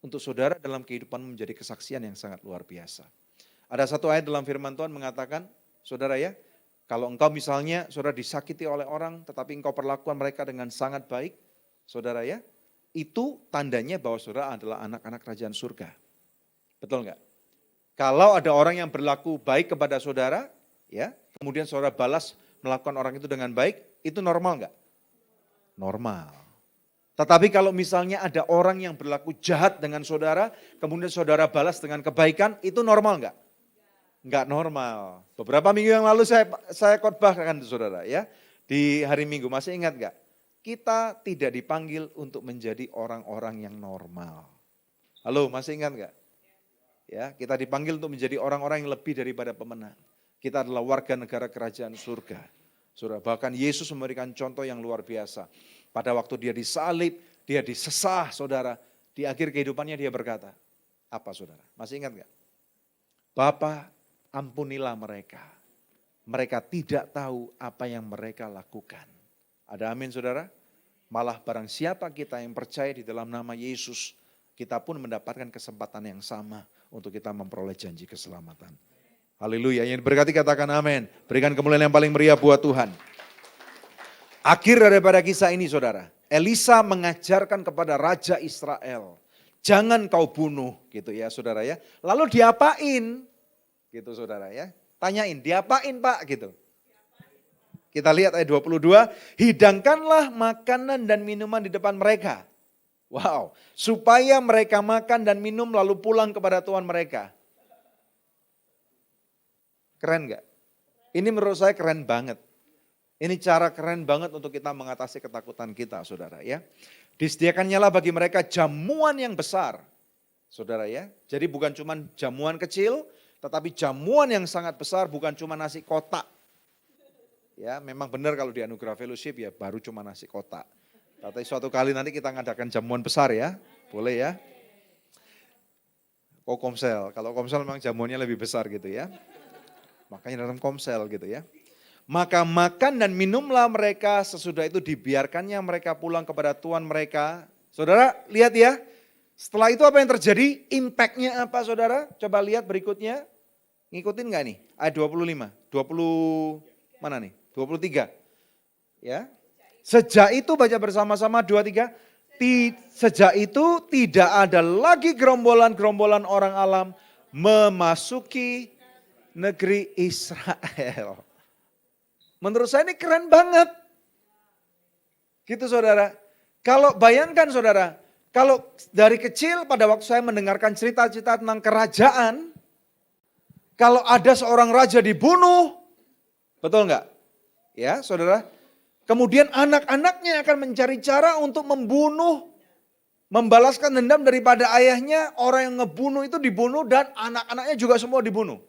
untuk saudara dalam kehidupanmu menjadi kesaksian yang sangat luar biasa. Ada satu ayat dalam firman Tuhan mengatakan, saudara ya, kalau engkau misalnya saudara disakiti oleh orang, tetapi engkau perlakukan mereka dengan sangat baik, saudara ya, itu tandanya bahwa saudara adalah anak-anak kerajaan surga. Betul enggak? Kalau ada orang yang berlaku baik kepada saudara, ya, kemudian saudara balas melakukan orang itu dengan baik, itu normal enggak? Normal. Tetapi kalau misalnya ada orang yang berlaku jahat dengan saudara, kemudian saudara balas dengan kebaikan, itu normal enggak? Enggak normal. Beberapa minggu yang lalu saya khotbahkan saudara ya. Di hari Minggu, masih ingat enggak? Kita tidak dipanggil untuk menjadi orang-orang yang normal. Halo, masih ingat enggak? Ya, kita dipanggil untuk menjadi orang-orang yang lebih daripada pemenang. Kita adalah warga negara kerajaan surga. Saudara, bahkan Yesus memberikan contoh yang luar biasa. Pada waktu dia disalib, dia disesah saudara. Di akhir kehidupannya dia berkata, apa saudara? Masih ingat enggak? Bapa, ampunilah mereka. Mereka tidak tahu apa yang mereka lakukan. Ada amin saudara? Malah barang siapa kita yang percaya di dalam nama Yesus, kita pun mendapatkan kesempatan yang sama untuk kita memperoleh janji keselamatan. Haleluya, yang diberkati katakan amin. Berikan kemuliaan yang paling meriah buat Tuhan. Akhir daripada kisah ini saudara, Elisa mengajarkan kepada Raja Israel, jangan kau bunuh gitu ya saudara ya. Lalu diapain? Gitu saudara ya. Tanyain, diapain Pak gitu. Kita lihat ayat 22, hidangkanlah makanan dan minuman di depan mereka. Wow, supaya mereka makan dan minum lalu pulang kepada Tuhan mereka. Keren gak? Ini menurut saya keren banget. Ini cara keren banget untuk kita mengatasi ketakutan kita saudara ya. Disediakannya lah bagi mereka jamuan yang besar. Saudara ya, jadi bukan cuma jamuan kecil, tetapi jamuan yang sangat besar, bukan cuma nasi kotak. Ya, memang benar kalau di Anugerah Fellowship ya baru cuma nasi kotak. Tapi suatu kali nanti kita ngadakan jamuan besar ya, boleh ya. Oh Komsel, kalau Komsel memang jamuannya lebih besar gitu ya. Makanya dalam Komsel gitu ya. Maka makan dan minumlah mereka, sesudah itu dibiarkannya mereka pulang kepada Tuhan mereka. Saudara lihat ya, setelah itu apa yang terjadi? Impact-nya apa saudara? Coba lihat berikutnya. Ngikutin gak nih? Ayat 25, 20 mana nih? 23. Ya. Sejak itu baca bersama-sama 23. Sejak itu tidak ada lagi gerombolan-gerombolan orang alam memasuki negeri Israel. Menurut saya ini keren banget. Gitu saudara. Kalau bayangkan saudara, kalau dari kecil pada waktu saya mendengarkan cerita-cerita tentang kerajaan, kalau ada seorang raja dibunuh, betul enggak? Ya saudara. Kemudian anak-anaknya akan mencari cara untuk membunuh, membalaskan dendam daripada ayahnya, orang yang ngebunuh itu dibunuh dan anak-anaknya juga semua dibunuh.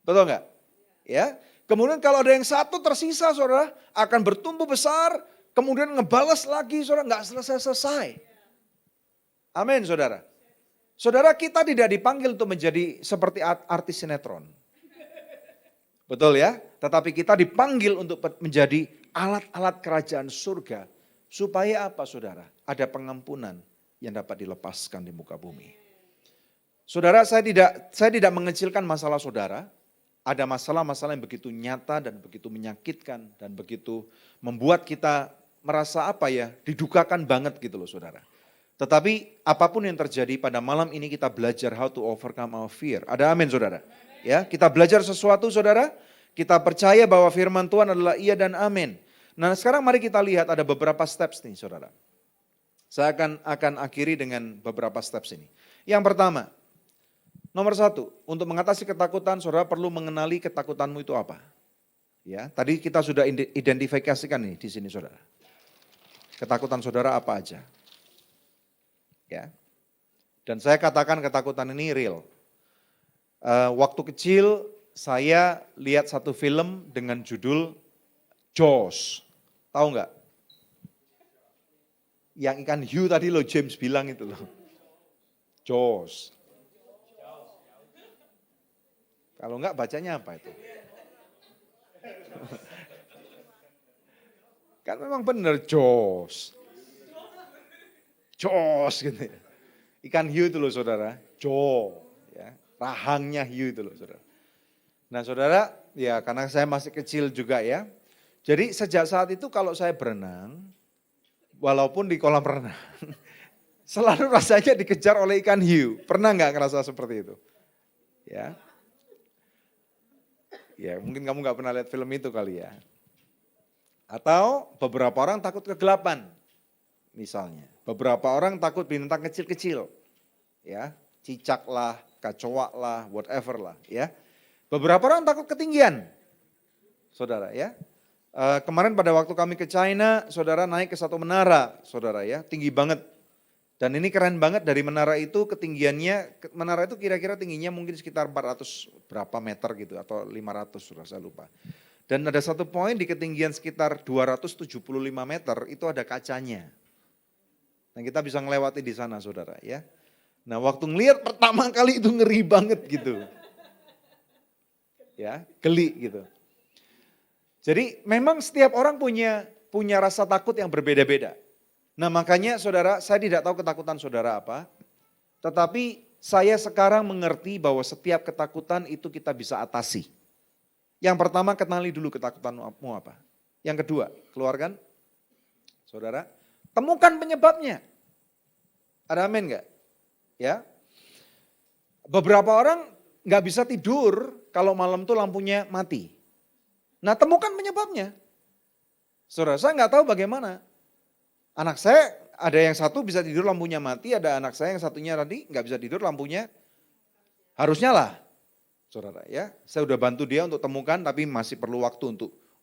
Betul enggak? Ya. Kemudian kalau ada yang satu tersisa saudara, akan bertumbuh besar, kemudian ngebalas lagi saudara, enggak selesai-selesai. Amin saudara. Saudara, kita tidak dipanggil untuk menjadi seperti artis sinetron. Betul ya? Tetapi kita dipanggil untuk menjadi alat-alat kerajaan surga. Supaya apa saudara? Ada pengampunan yang dapat dilepaskan di muka bumi. Saudara, saya tidak mengecilkan masalah saudara. Ada masalah-masalah yang begitu nyata dan begitu menyakitkan dan begitu membuat kita merasa didukakan banget gitu loh saudara. Tetapi apapun yang terjadi pada malam ini kita belajar how to overcome our fear. Ada amin saudara? Ya, kita belajar sesuatu saudara, kita percaya bahwa firman Tuhan adalah iya dan amin. Nah sekarang mari kita lihat ada beberapa steps nih saudara. Saya akan akhiri dengan beberapa steps ini. Yang pertama, nomor 1, untuk mengatasi ketakutan saudara perlu mengenali ketakutanmu itu apa. Ya, tadi kita sudah identifikasikan nih di sini saudara. Ketakutan saudara apa aja. Ya. Dan saya katakan ketakutan ini real. Waktu kecil saya lihat satu film dengan judul Jaws. Tahu nggak? Yang ikan hiu tadi loh James bilang itu loh. Jaws. Kalau nggak bacanya apa itu? Kan memang benar Jaws. Jaws gitu ya. Ikan hiu itu loh saudara, jaw, ya, rahangnya hiu itu loh saudara. Nah saudara, ya karena saya masih kecil juga ya. Jadi sejak saat itu kalau saya berenang, walaupun di kolam renang, selalu rasanya dikejar oleh ikan hiu. Pernah nggak ngerasa seperti itu? Ya, ya mungkin kamu nggak pernah lihat film itu kali ya. Atau beberapa orang takut kegelapan, misalnya. Beberapa orang takut binatang kecil-kecil, ya, cicak lah, kecoa lah, whatever lah, ya. Beberapa orang takut ketinggian, saudara, ya. Kemarin pada waktu kami ke China, saudara naik ke satu menara, saudara, ya, tinggi banget. Dan ini keren banget dari menara itu ketinggiannya, menara itu kira-kira tingginya mungkin sekitar 400 berapa meter gitu atau 500, saudara, saya lupa. Dan ada satu poin di ketinggian sekitar 275 meter itu ada kacanya. Nah kita bisa ngelewati di sana saudara ya. Nah waktu ngelihat pertama kali itu ngeri banget gitu. Ya, geli gitu. Jadi memang setiap orang punya rasa takut yang berbeda-beda. Nah makanya saudara, saya tidak tahu ketakutan saudara apa. Tetapi saya sekarang mengerti bahwa setiap ketakutan itu kita bisa atasi. Yang pertama kenali dulu ketakutanmu apa. Yang kedua, keluarkan saudara. Temukan penyebabnya. Ada amin enggak? Ya. Beberapa orang enggak bisa tidur kalau malam tuh lampunya mati. Nah temukan penyebabnya. Saudara, saya enggak tahu bagaimana. Anak saya ada yang satu bisa tidur lampunya mati, ada anak saya yang satunya tadi enggak bisa tidur lampunya harusnya lah. Saudara ya, saya udah bantu dia untuk temukan tapi masih perlu waktu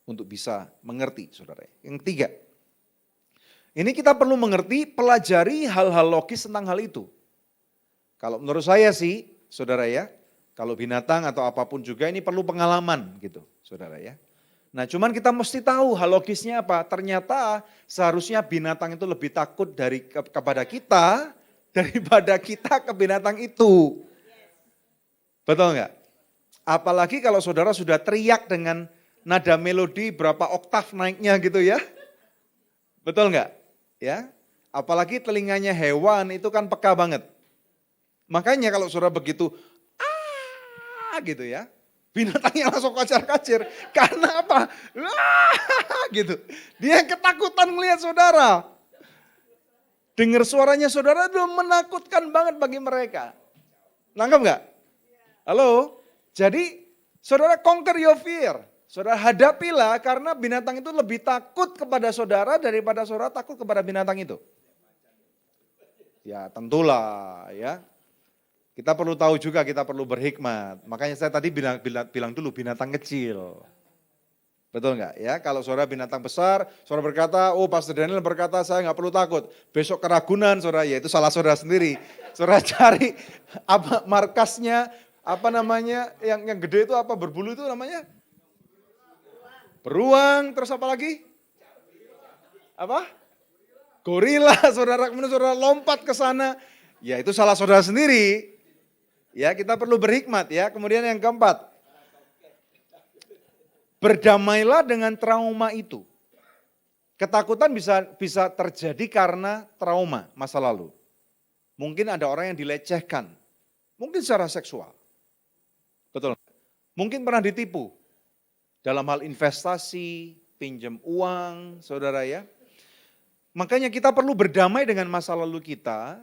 untuk bisa mengerti saudara. Yang ketiga, ini kita perlu mengerti, pelajari hal-hal logis tentang hal itu. Kalau menurut saya sih, saudara ya, kalau binatang atau apapun juga ini perlu pengalaman gitu, saudara ya. Nah cuman kita mesti tahu hal logisnya apa. Ternyata seharusnya binatang itu lebih takut kepada kita daripada kita ke binatang itu. Betul enggak? Apalagi kalau saudara sudah teriak dengan nada melodi berapa oktav naiknya gitu ya. Betul enggak? Ya, apalagi telinganya hewan itu kan peka banget. Makanya kalau saudara begitu, gitu ya, binatangnya langsung kacar-kacir. Karena apa? Gitu. Dia ketakutan melihat saudara. Dengar suaranya saudara itu menakutkan banget bagi mereka. Nangkep nggak? Halo? Jadi saudara conquer your fear. Saudara hadapilah karena binatang itu lebih takut kepada saudara daripada saudara takut kepada binatang itu. Ya tentulah ya. Kita perlu tahu juga, kita perlu berhikmat. Makanya saya tadi bilang dulu binatang kecil. Betul nggak ya? Kalau saudara binatang besar, saudara berkata, oh Pastor Daniel berkata saya nggak perlu takut. Besok ke Ragunan saudara, ya itu salah saudara sendiri. Saudara cari apa markasnya, apa namanya, yang gede itu apa, berbulu itu namanya? Beruang, terus apa lagi? Apa? Gorila, saudara, kemudian saudara lompat ke sana. Ya itu salah saudara sendiri. Ya kita perlu berhikmat ya. Kemudian yang keempat. Berdamailah dengan trauma itu. Ketakutan bisa terjadi karena trauma masa lalu. Mungkin ada orang yang dilecehkan. Mungkin secara seksual. Betul. Mungkin pernah ditipu. Dalam hal investasi, pinjam uang, saudara ya. Makanya kita perlu berdamai dengan masa lalu kita,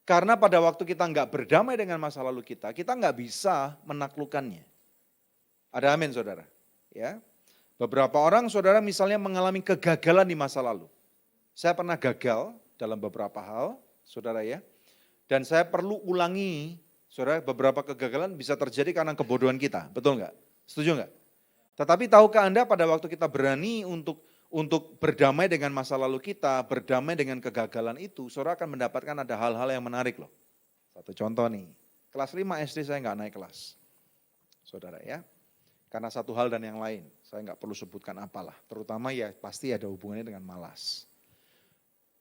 karena pada waktu kita nggak berdamai dengan masa lalu kita nggak bisa menaklukkannya. Ada amin saudara? Ya, beberapa orang saudara misalnya mengalami kegagalan di masa lalu. Saya pernah gagal dalam beberapa hal, saudara ya. Dan saya perlu ulangi, saudara, beberapa kegagalan bisa terjadi karena kebodohan kita, betul nggak? Setuju nggak? Tetapi tahukah Anda pada waktu kita berani untuk berdamai dengan masa lalu kita, berdamai dengan kegagalan itu, saudara akan mendapatkan ada hal-hal yang menarik loh. Satu contoh nih, kelas 5 SD saya nggak naik kelas. Saudara ya, karena satu hal dan yang lain, saya nggak perlu sebutkan apalah, terutama ya pasti ada hubungannya dengan malas.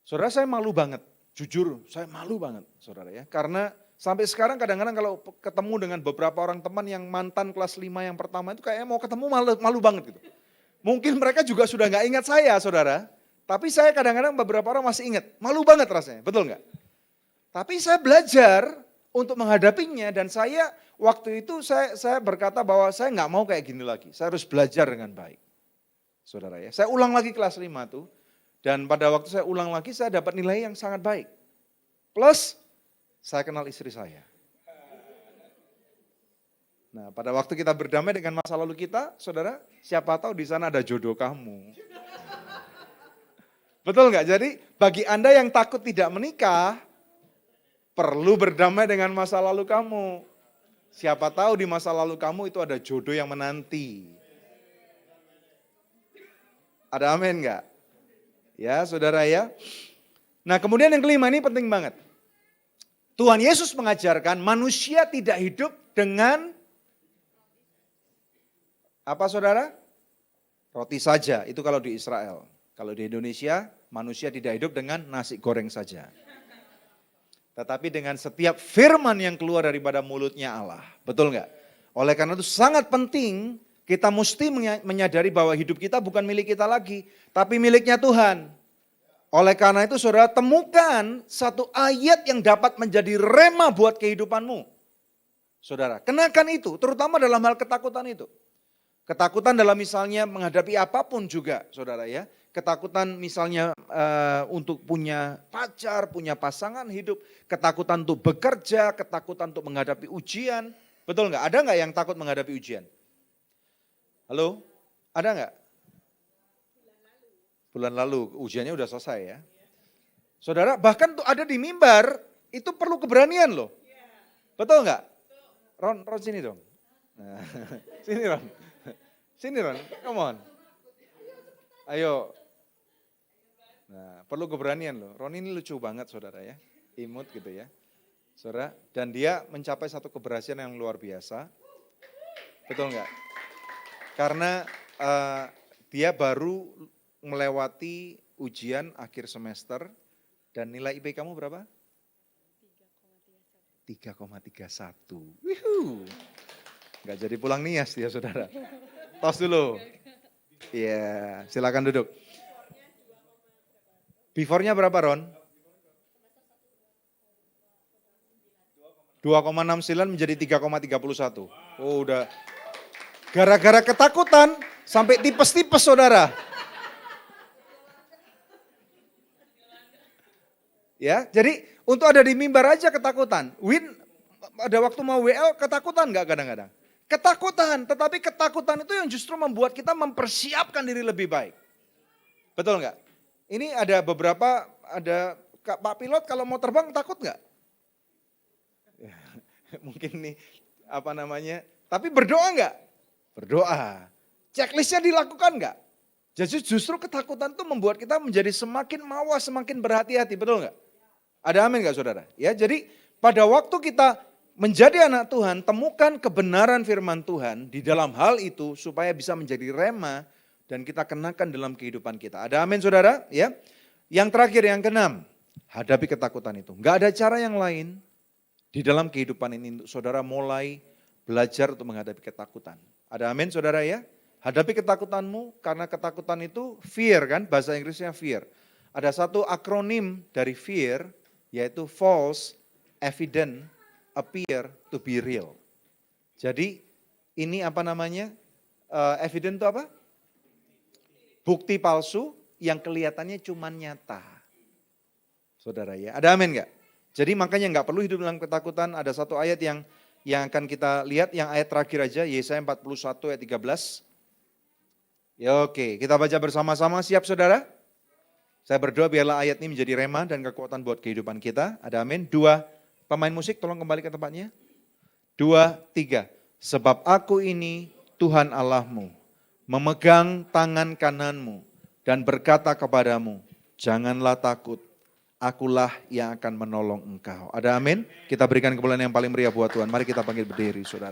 Saudara saya malu banget, jujur saya malu banget saudara ya, karena sampai sekarang kadang-kadang kalau ketemu dengan beberapa orang teman yang mantan kelas 5 yang pertama itu kayaknya mau ketemu malu banget gitu. Mungkin mereka juga sudah nggak ingat saya saudara, tapi saya kadang-kadang beberapa orang masih ingat, malu banget rasanya, betul nggak? Tapi saya belajar untuk menghadapinya dan saya waktu itu saya berkata bahwa saya nggak mau kayak gini lagi, saya harus belajar dengan baik. Saudara ya, saya ulang lagi kelas 5 tuh, dan pada waktu saya ulang lagi saya dapat nilai yang sangat baik. Plus, saya kenal istri saya. Nah, pada waktu kita berdamai dengan masa lalu kita, saudara, siapa tahu di sana ada jodoh kamu. Betul nggak? Jadi bagi Anda yang takut tidak menikah, perlu berdamai dengan masa lalu kamu. Siapa tahu di masa lalu kamu itu ada jodoh yang menanti. Ada amin nggak? Ya, saudara ya. Nah, kemudian yang kelima ini penting banget. Tuhan Yesus mengajarkan manusia tidak hidup dengan apa saudara? Roti saja, itu kalau di Israel. Kalau di Indonesia, manusia tidak hidup dengan nasi goreng saja. Tetapi dengan setiap firman yang keluar daripada mulutnya Allah. Betul nggak? Oleh karena itu sangat penting kita mesti menyadari bahwa hidup kita bukan milik kita lagi. Tapi miliknya Tuhan. Oleh karena itu saudara temukan satu ayat yang dapat menjadi rema buat kehidupanmu. Saudara, kenakan itu, terutama dalam hal ketakutan itu. Ketakutan dalam misalnya menghadapi apapun juga, saudara ya. Ketakutan misalnya untuk punya pacar, punya pasangan hidup. Ketakutan untuk bekerja, ketakutan untuk menghadapi ujian. Betul nggak? Ada nggak yang takut menghadapi ujian? Halo? Ada nggak? Bulan lalu ujiannya udah selesai ya. Saudara, bahkan tuh ada di mimbar, itu perlu keberanian loh. Betul nggak? Ron sini dong. Nah, sini Ron. Sini Ron, come on. Ayo. Nah, perlu keberanian loh. Ron ini lucu banget saudara ya. Imut gitu ya. Saudara, dan dia mencapai satu keberhasilan yang luar biasa. Betul enggak? Karena dia baru melewati ujian akhir semester dan nilai IP kamu berapa? 3,31. Wihu. Enggak jadi pulang nias dia saudara. Tos dulu. Iya, silakan duduk. Before-nya berapa Ron? 2,69 menjadi 3,31. Oh udah. Gara-gara ketakutan sampai tipes-tipes saudara. Ya, jadi untuk ada di mimbar aja ketakutan. Win, ada waktu mau WL ketakutan nggak kadang-kadang? Ketakutan, tetapi ketakutan itu yang justru membuat kita mempersiapkan diri lebih baik. Betul nggak? Ini ada beberapa, ada Pak pilot kalau mau terbang takut nggak? Ya, mungkin nih apa namanya, tapi berdoa nggak? Berdoa. Checklistnya dilakukan nggak? Jadi justru ketakutan itu membuat kita menjadi semakin mawas, semakin berhati-hati, betul nggak? Ada amin nggak saudara? Ya, jadi pada waktu kita menjadi anak Tuhan, temukan kebenaran firman Tuhan di dalam hal itu supaya bisa menjadi rema dan kita kenakan dalam kehidupan kita. Ada amin saudara? Ya. Yang terakhir, yang keenam, hadapi ketakutan itu. Nggak ada cara yang lain di dalam kehidupan ini untuk saudara mulai belajar untuk menghadapi ketakutan. Ada amin saudara ya? Hadapi ketakutanmu karena ketakutan itu fear kan, bahasa Inggrisnya fear. Ada satu akronim dari fear yaitu false, evident, appear to be real. Jadi ini apa namanya? Evident itu apa? Bukti palsu yang kelihatannya cuma nyata. Saudara ya, ada amin enggak? Jadi makanya enggak perlu hidup dalam ketakutan. Ada satu ayat yang akan kita lihat, yang ayat terakhir aja, Yesaya 41 ayat 13. Ya oke, kita baca bersama-sama, siap saudara? Saya berdoa biarlah ayat ini menjadi rema dan kekuatan buat kehidupan kita. Ada amin. 2, pemain musik tolong kembali ke tempatnya. 2, 3. Sebab aku ini Tuhan Allahmu, memegang tangan kananmu dan berkata kepadamu, janganlah takut, akulah yang akan menolong engkau. Ada amin? Kita berikan kemuliaan yang paling meriah buat Tuhan. Mari kita panggil berdiri saudara.